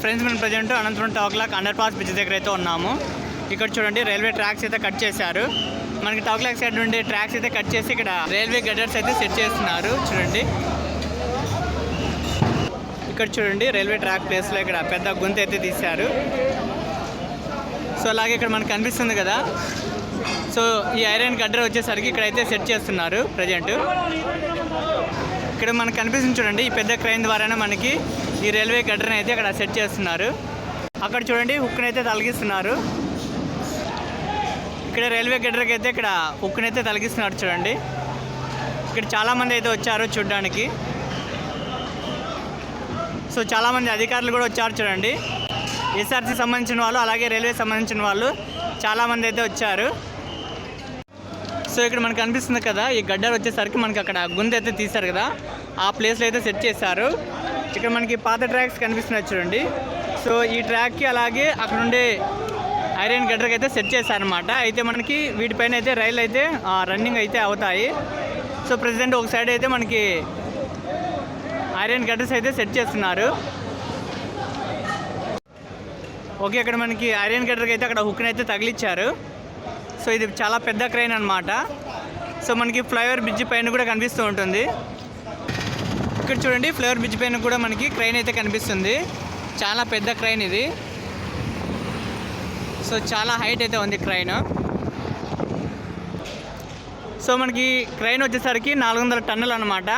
Friends మనం present Anantapuram town clock underpass bridge దగ్గర అయితే ఉన్నాము. ఇక్కడ చూడండి రైల్వే ట్రాక్స్ అయితే కట్ చేశారు. మనకి టౌన్ క్లాక్ సైడ్ నుండి ట్రాక్స్ అయితే కట్ చేసి ఇక్కడ రైల్వే గడ్డర్స్ అయితే సెట్ చేస్తున్నారు. చూడండి ఇక్కడ చూడండి రైల్వే ట్రాక్ ప్లేస్లో ఇక్కడ పెద్ద గుంత అయితే తీశారు. సో అలాగే ఇక్కడ మనకు కనిపిస్తుంది కదా, సో ఈ ఐరన్ గడ్డర్ వచ్చేసరికి ఇక్కడైతే సెట్ చేస్తున్నారు ప్రజెంట్. ఇక్కడ మనకు కనిపిస్తుంది చూడండి, ఈ పెద్ద క్రైన్ ద్వారానే మనకి ఈ రైల్వే గడ్డర్ని అయితే అక్కడ సెట్ చేస్తున్నారు. అక్కడ చూడండి హుక్ని అయితే తొలగిస్తున్నారు. ఇక్కడ రైల్వే గడ్డర్కి అయితే ఇక్కడ హుక్ని అయితే తొలగిస్తున్నారు. చూడండి ఇక్కడ చాలామంది అయితే వచ్చారు చూడడానికి. సో చాలామంది అధికారులు కూడా వచ్చారు చూడండి. ఎస్ఆర్సీ సంబంధించిన వాళ్ళు అలాగే రైల్వే సంబంధించిన వాళ్ళు చాలామంది అయితే వచ్చారు. సో ఇక్కడ మనకు కనిపిస్తుంది కదా, ఈ గడ్డర్ వచ్చేసరికి మనకి అక్కడ గుంత అయితే తీశారు కదా, ఆ ప్లేస్లో అయితే సెట్ చేశారు. ఇక్కడ మనకి పాత ట్రాక్స్ కనిపిస్తున్నాయి చూడండి. సో ఈ ట్రాక్కి అలాగే అక్కడ ఉండే ఐరన్ గడ్డర్కి అయితే సెట్ చేశారనమాట. అయితే మనకి వీటిపైన అయితే రైలు అయితే రన్నింగ్ అయితే అవుతాయి. సో ప్రెసిడెంట్ ఒక సైడ్ అయితే మనకి ఐరన్ గడ్డర్స్ అయితే సెట్ చేస్తున్నారు. ఓకే, ఇక్కడ మనకి ఐరన్ గడ్డర్కి అయితే అక్కడ హుక్ని అయితే తగిలిచ్చారు. సో ఇది చాలా పెద్ద క్రైన్ అనమాట. సో మనకి ఫ్లైఓవర్ బ్రిడ్జ్ పైన కూడా కనిపిస్తూ ఉంటుంది. ఇక్కడ చూడండి ఫ్లైఓవర్ బ్రిడ్జ్ పైన కూడా మనకి క్రైన్ అయితే కనిపిస్తుంది. చాలా పెద్ద క్రైన్ ఇది. సో చాలా హైట్ అయితే ఉంది క్రైన్. సో మనకి క్రైన్ వచ్చేసరికి 400 టన్నులు అనమాట.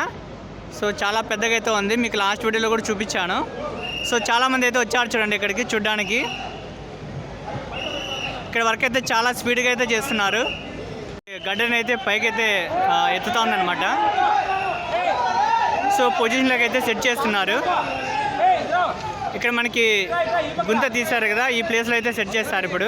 సో చాలా పెద్దగా అయితే ఉంది. మీకు లాస్ట్ వీడియోలో కూడా చూపించాను. సో చాలామంది అయితే వచ్చారు చూడండి ఇక్కడికి చూడడానికి. ఇక్కడ వర్క్ అయితే చాలా స్పీడ్గా అయితే చేస్తున్నారు. గడ్డని అయితే పైకి అయితే ఎత్తుతా ఉందన్నమాట. సో పొజిషన్లోకి అయితే సెట్ చేస్తున్నారు. ఇక్కడ మనకి గుంత తీశారు కదా, ఈ ప్లేస్లో అయితే సెట్ చేస్తారు ఇప్పుడు.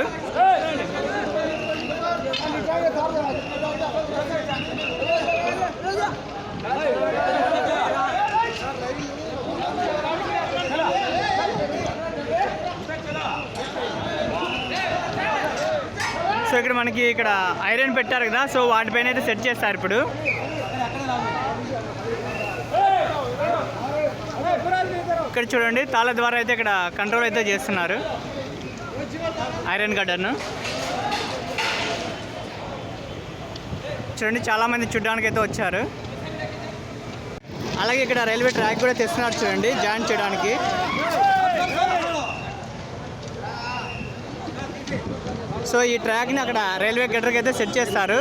సో ఇక్కడ మనకి ఇక్కడ ఐరన్ పెట్టారు కదా, సో వాటిపైన అయితే సెట్ చేస్తారు ఇప్పుడు. ఇక్కడ చూడండి తాళ ద్వారా అయితే ఇక్కడ కంట్రోల్ అయితే చేస్తున్నారు ఐరన్ గడ్డర్ను. చూడండి చాలామంది చూడడానికి అయితే వచ్చారు. అలాగే ఇక్కడ రైల్వే ట్రాక్ కూడా తెస్తున్నారు చూడండి జాయిన్ చేయడానికి. సో ఈ ట్రాక్ని అక్కడ రైల్వే గడ్డర్కి అయితే సెట్ చేస్తారు.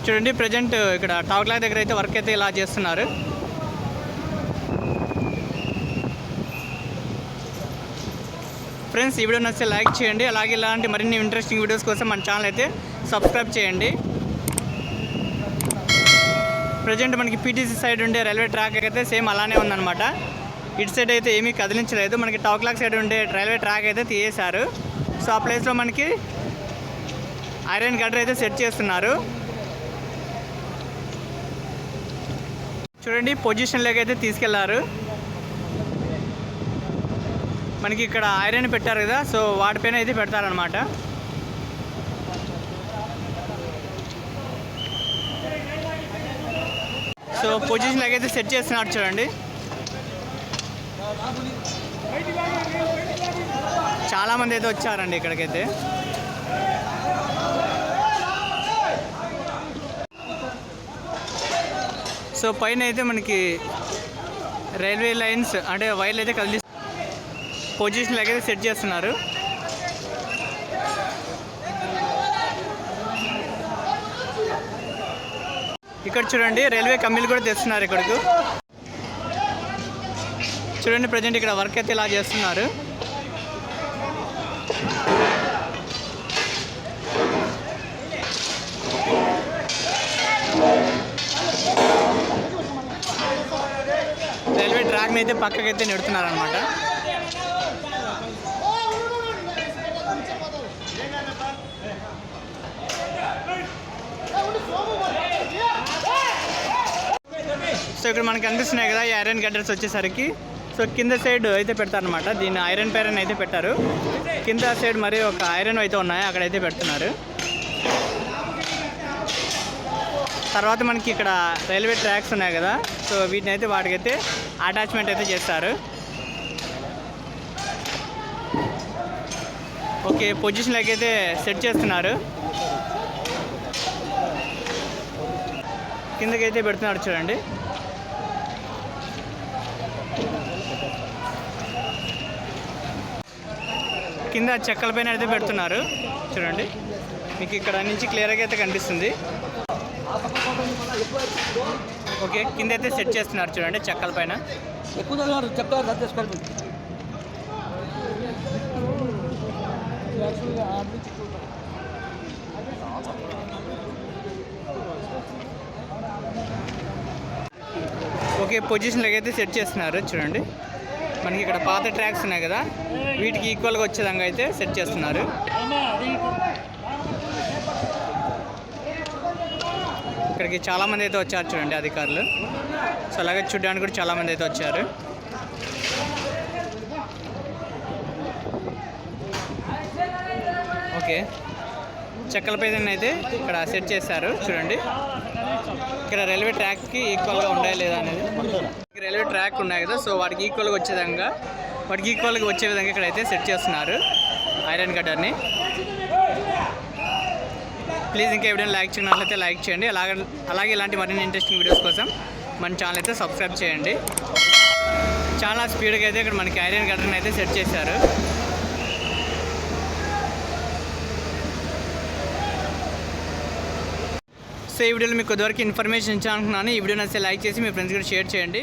చూడండి ప్రజెంట్ ఇక్కడ టౌన్ క్లాక్ దగ్గర అయితే వర్క్ అయితే ఇలా చేస్తున్నారు. ఫ్రెండ్స్ ఈ వీడియో నచ్చితే లైక్ చేయండి. అలాగే ఇలాంటి మరిన్ని ఇంట్రెస్టింగ్ వీడియోస్ కోసం మన ఛానల్ అయితే సబ్స్క్రైబ్ చేయండి. ప్రజెంట్ మనకి పీటీసీ సైడ్ ఉండే రైల్వే ట్రాక్ అయితే సేమ్ అలానే ఉందన్నమాట. ఇటు సైడ్ అయితే ఏమీ కదిలించలేదు. మనకి టౌన్ క్లాక్ సైడ్ ఉండే రైల్వే ట్రాక్ అయితే తీసేశారు. సో ఆ ప్లేస్లో మనకి ఐరన్ గడ్డర్ అయితే సెట్ చేస్తున్నారు. చూడండి పొజిషన్లోకి అయితే తీసుకెళ్లారు. మనకి ఇక్కడ ఐరన్ పెట్టారు కదా, సో వాటిపైన అయితే పెడతారనమాట. సో పొజిషన్లోకి అయితే సెట్ చేస్తున్నారు చూడండి. చాలామంది అయితే వచ్చారండి ఇక్కడికైతే. సో పైన అయితే మనకి రైల్వే లైన్స్ అంటే వైర్లు అయితే కదిలి పొజిషన్లోకి అయితే సెట్ చేస్తున్నారు. ఇక్కడ చూడండి రైల్వే కమ్మీలు కూడా తెస్తున్నారు ఇక్కడికి. చూడండి ప్రజెంట్ ఇక్కడ వర్క్ అయితే ఇలా చేస్తున్నారు. రైల్వే ట్రాక్ని అయితే పక్కకైతే నెడుతున్నారనమాట. సో ఇక్కడ మనకు కనిపిస్తున్నాయి కదా ఈ ఐరన్ గడ్డర్స్ వచ్చేసరికి. సో కింద సైడ్ అయితే పెడతారనమాట. దీన్ని ఐరన్ పేరన్ అయితే పెట్టారు. కింద సైడ్ మరి ఒక ఐరన్ అయితే ఉన్నాయి, అక్కడైతే పెడుతున్నారు. తర్వాత మనకి ఇక్కడ రైల్వే ట్రాక్స్ ఉన్నాయి కదా, సో వీటిని అయితే వాటికైతే అటాచ్మెంట్ అయితే చేస్తారు. ఓకే, పొజిషన్లోకి అయితే సెట్ చేస్తున్నారు. కిందకైతే పెడుతున్నారు చూడండి. కింద చెక్కల పైన అయితే పెడుతున్నారు చూడండి. మీకు ఇక్కడ నుంచి క్లియర్గా అయితే కనిపిస్తుంది. ఓకే, కింద అయితే సెట్ చేస్తున్నారు చూడండి చెక్కల పైన. ఓకే, పొజిషన్లోకి అయితే సెట్ చేస్తున్నారు చూడండి. మనకి ఇక్కడ పాత ట్రాక్స్ ఉన్నాయి కదా, వీటికి ఈక్వల్గా వచ్చే విధంగా అయితే సెట్ చేస్తున్నారు. ఇక్కడికి చాలామంది అయితే వచ్చారు చూడండి అధికారులు. సో అలాగే చూడడానికి కూడా చాలామంది అయితే వచ్చారు. ఓకే, చెక్కల పైన అయితే ఇక్కడ సెట్ చేశారు చూడండి. ఇక్కడ రైల్వే ట్రాక్కి ఈక్వల్గా ఉండాలి లేదా అనేది, రైల్వే ట్రాక్ ఉన్నాయి కదా, సో వాటికి ఈక్వల్గా వచ్చే విధంగా ఇక్కడైతే సెట్ చేస్తున్నారు ఐరన్ కట్టర్ని. ప్లీజ్ ఇంకా ఎవరైనా లైక్ చేయనట్లయితే లైక్ చేయండి. అలాగే ఇలాంటి మరిన్ని ఇంట్రెస్టింగ్ వీడియోస్ కోసం మన ఛానల్ అయితే సబ్స్క్రైబ్ చేయండి. చాలా స్పీడ్గా అయితే ఇక్కడ మనకి ఐరన్ కట్టర్ని అయితే సెట్ చేశారు. సో ఈ వీడియోలో మీకు కొద్దివరకు ఇన్ఫర్మేషన్ ఇచ్చాను అనుకున్నాను. ఈ వీడియో నచ్చితే లైక్ చేసి మీ ఫ్రెండ్స్ కూడా షేర్ చేయండి.